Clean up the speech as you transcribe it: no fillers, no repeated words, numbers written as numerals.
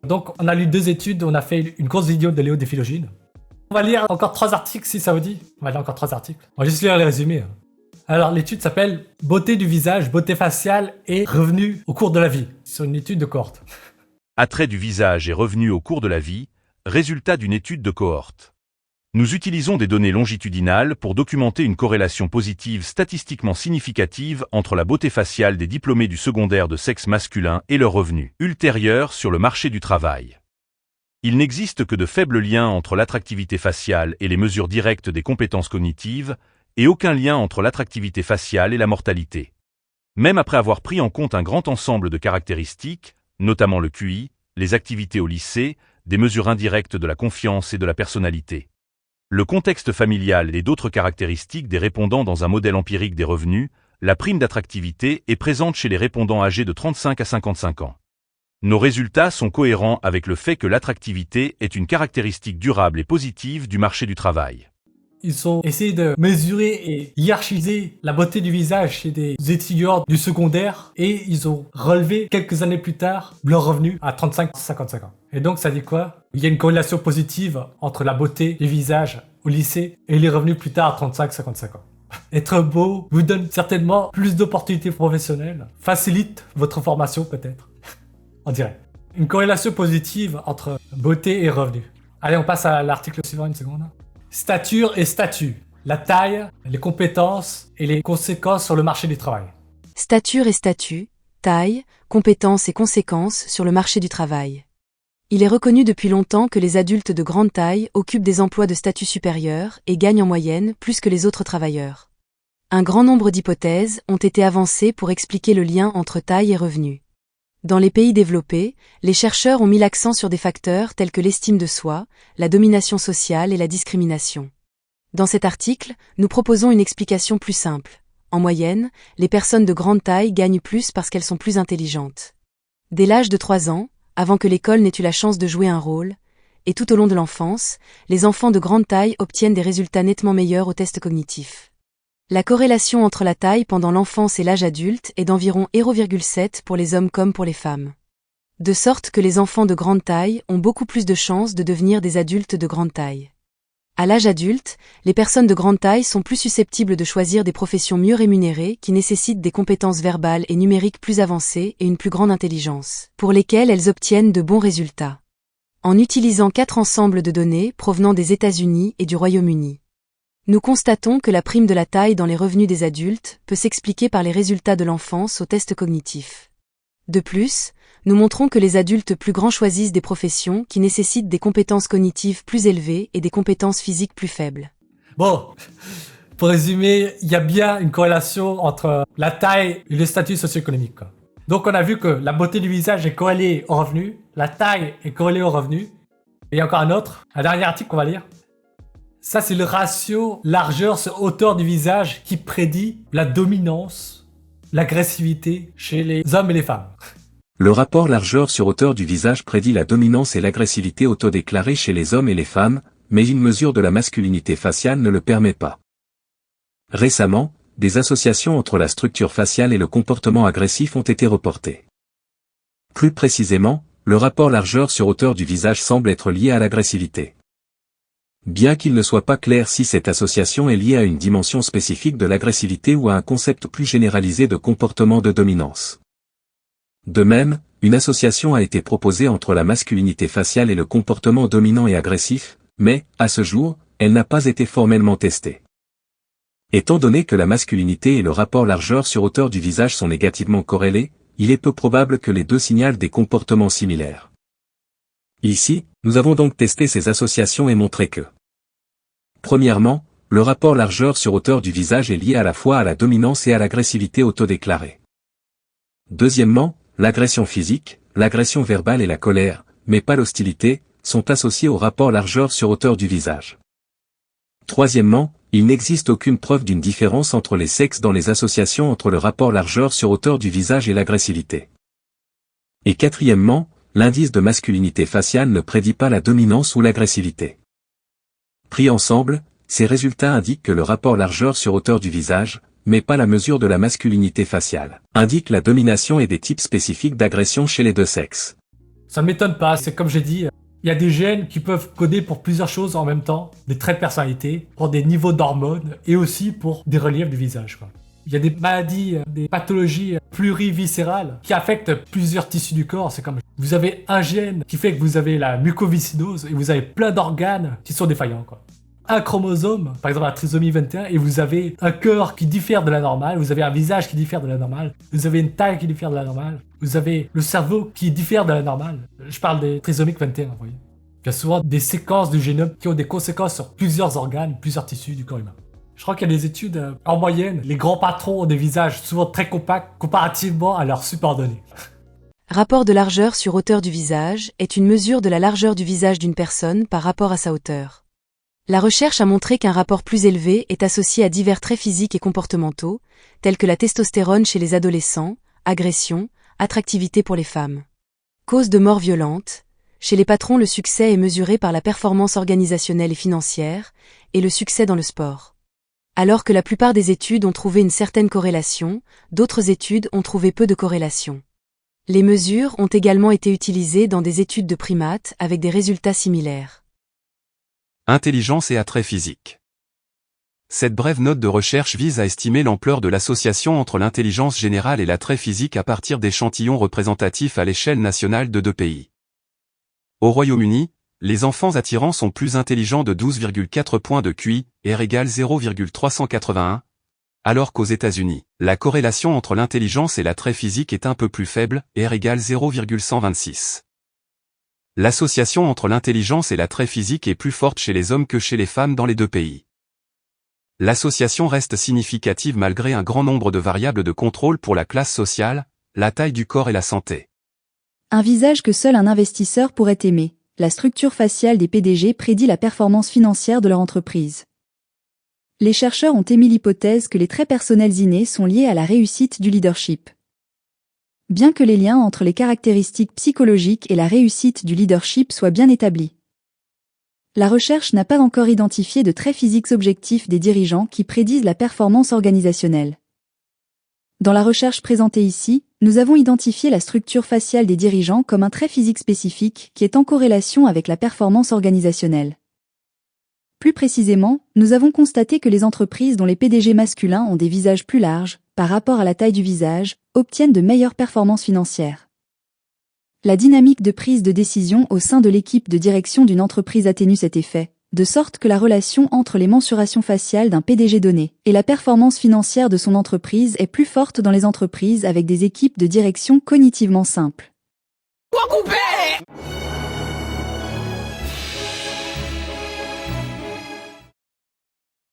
Donc, on a lu 2 études, on a fait une grosse vidéo de Léo de Philogine. On va lire encore 3 articles si ça vous dit. On va lire encore 3 articles. On va juste lire les résumés. Alors, l'étude s'appelle « Beauté du visage, beauté faciale et revenus au cours de la vie ». C'est une étude de cohorte. Attrait du visage et revenus au cours de la vie, résultat d'une étude de cohorte. Nous utilisons des données longitudinales pour documenter une corrélation positive statistiquement significative entre la beauté faciale des diplômés du secondaire de sexe masculin et leurs revenus ultérieurs sur le marché du travail. Il n'existe que de faibles liens entre l'attractivité faciale et les mesures directes des compétences cognitives, et aucun lien entre l'attractivité faciale et la mortalité. Même après avoir pris en compte un grand ensemble de caractéristiques, notamment le QI, les activités au lycée, des mesures indirectes de la confiance et de la personnalité. Le contexte familial et d'autres caractéristiques des répondants dans un modèle empirique des revenus, la prime d'attractivité est présente chez les répondants âgés de 35 à 55 ans. Nos résultats sont cohérents avec le fait que l'attractivité est une caractéristique durable et positive du marché du travail. Ils ont essayé de mesurer et hiérarchiser la beauté du visage chez des étudiants du secondaire et ils ont relevé quelques années plus tard leur revenu à 35-55 ans. Et donc ça dit quoi? Il y a une corrélation positive entre la beauté du visage au lycée et les revenus plus tard à 35-55 ans. Être beau vous donne certainement plus d'opportunités professionnelles, facilite votre formation peut-être, on dirait. Une corrélation positive entre beauté et revenus. Allez, on passe à l'article suivant, une seconde. Stature et statut, la taille, les compétences et les conséquences sur le marché du travail. Stature et statut, taille, compétences et conséquences sur le marché du travail. Il est reconnu depuis longtemps que les adultes de grande taille occupent des emplois de statut supérieur et gagnent en moyenne plus que les autres travailleurs. Un grand nombre d'hypothèses ont été avancées pour expliquer le lien entre taille et revenus. Dans les pays développés, les chercheurs ont mis l'accent sur des facteurs tels que l'estime de soi, la domination sociale et la discrimination. Dans cet article, nous proposons une explication plus simple. En moyenne, les personnes de grande taille gagnent plus parce qu'elles sont plus intelligentes. Dès l'âge de 3 ans, avant que l'école n'ait eu la chance de jouer un rôle, et tout au long de l'enfance, les enfants de grande taille obtiennent des résultats nettement meilleurs aux tests cognitifs. La corrélation entre la taille pendant l'enfance et l'âge adulte est d'environ 0,7 pour les hommes comme pour les femmes. De sorte que les enfants de grande taille ont beaucoup plus de chances de devenir des adultes de grande taille. À l'âge adulte, les personnes de grande taille sont plus susceptibles de choisir des professions mieux rémunérées qui nécessitent des compétences verbales et numériques plus avancées et une plus grande intelligence, pour lesquelles elles obtiennent de bons résultats. En utilisant 4 ensembles de données provenant des États-Unis et du Royaume-Uni. Nous constatons que la prime de la taille dans les revenus des adultes peut s'expliquer par les résultats de l'enfance aux tests cognitifs. De plus, nous montrons que les adultes plus grands choisissent des professions qui nécessitent des compétences cognitives plus élevées et des compétences physiques plus faibles. Bon, pour résumer, il y a bien une corrélation entre la taille et le statut socio-économique. Donc on a vu que la beauté du visage est corrélée au revenu, la taille est corrélée au revenu. Et il y a encore un dernier article qu'on va lire. Ça, c'est le ratio largeur sur hauteur du visage qui prédit la dominance, l'agressivité chez les hommes et les femmes. Le rapport largeur sur hauteur du visage prédit la dominance et l'agressivité autodéclarée chez les hommes et les femmes, mais une mesure de la masculinité faciale ne le permet pas. Récemment, des associations entre la structure faciale et le comportement agressif ont été reportées. Plus précisément, le rapport largeur sur hauteur du visage semble être lié à l'agressivité. Bien qu'il ne soit pas clair si cette association est liée à une dimension spécifique de l'agressivité ou à un concept plus généralisé de comportement de dominance. De même, une association a été proposée entre la masculinité faciale et le comportement dominant et agressif, mais, à ce jour, elle n'a pas été formellement testée. Étant donné que la masculinité et le rapport largeur sur hauteur du visage sont négativement corrélés, il est peu probable que les deux signalent des comportements similaires. Ici, nous avons donc testé ces associations et montré que premièrement, le rapport largeur sur hauteur du visage est lié à la fois à la dominance et à l'agressivité autodéclarée. Deuxièmement, l'agression physique, l'agression verbale et la colère, mais pas l'hostilité, sont associés au rapport largeur sur hauteur du visage. Troisièmement, il n'existe aucune preuve d'une différence entre les sexes dans les associations entre le rapport largeur sur hauteur du visage et l'agressivité. Et quatrièmement, l'indice de masculinité faciale ne prédit pas la dominance ou l'agressivité. Pris ensemble, ces résultats indiquent que le rapport largeur sur hauteur du visage, mais pas la mesure de la masculinité faciale, indique la domination et des types spécifiques d'agression chez les deux sexes. Ça ne m'étonne pas, c'est comme j'ai dit, il y a des gènes qui peuvent coder pour plusieurs choses en même temps, des traits de personnalité, pour des niveaux d'hormones et aussi pour des reliefs du visage, quoi. Il y a des maladies, des pathologies pluriviscérales qui affectent plusieurs tissus du corps. C'est comme vous avez un gène qui fait que vous avez la mucoviscidose et vous avez plein d'organes qui sont défaillants, quoi. Un chromosome, par exemple la trisomie 21, et vous avez un cœur qui diffère de la normale, vous avez un visage qui diffère de la normale, vous avez une taille qui diffère de la normale, vous avez le cerveau qui diffère de la normale. Je parle des trisomiques 21, vous voyez. Il y a souvent des séquences du génome qui ont des conséquences sur plusieurs organes, plusieurs tissus du corps humain. Je crois qu'il y a des études, en moyenne, les grands patrons ont des visages souvent très compacts comparativement à leurs subordonnés. Rapport de largeur sur hauteur du visage est une mesure de la largeur du visage d'une personne par rapport à sa hauteur. La recherche a montré qu'un rapport plus élevé est associé à divers traits physiques et comportementaux, tels que la testostérone chez les adolescents, agression, attractivité pour les femmes. Cause de mort violente. Chez les patrons, le succès est mesuré par la performance organisationnelle et financière, et le succès dans le sport. Alors que la plupart des études ont trouvé une certaine corrélation, d'autres études ont trouvé peu de corrélation. Les mesures ont également été utilisées dans des études de primates avec des résultats similaires. Intelligence et attrait physique. Cette brève note de recherche vise à estimer l'ampleur de l'association entre l'intelligence générale et l'attrait physique à partir d'échantillons représentatifs à l'échelle nationale de 2 pays. Au Royaume-Uni, les enfants attirants sont plus intelligents de 12,4 points de QI, R égale 0,381, alors qu'aux États-Unis, la corrélation entre l'intelligence et l'attrait physique est un peu plus faible, R égale 0,126. L'association entre l'intelligence et l'attrait physique est plus forte chez les hommes que chez les femmes dans les 2 pays. L'association reste significative malgré un grand nombre de variables de contrôle pour la classe sociale, la taille du corps et la santé. Un visage que seul un investisseur pourrait aimer. La structure faciale des PDG prédit la performance financière de leur entreprise. Les chercheurs ont émis l'hypothèse que les traits personnels innés sont liés à la réussite du leadership. Bien que les liens entre les caractéristiques psychologiques et la réussite du leadership soient bien établis. La recherche n'a pas encore identifié de traits physiques objectifs des dirigeants qui prédisent la performance organisationnelle. Dans la recherche présentée ici, nous avons identifié la structure faciale des dirigeants comme un trait physique spécifique qui est en corrélation avec la performance organisationnelle. Plus précisément, nous avons constaté que les entreprises dont les PDG masculins ont des visages plus larges, par rapport à la taille du visage, obtiennent de meilleures performances financières. La dynamique de prise de décision au sein de l'équipe de direction d'une entreprise atténue cet effet, de sorte que la relation entre les mensurations faciales d'un PDG donné et la performance financière de son entreprise est plus forte dans les entreprises avec des équipes de direction cognitivement simples.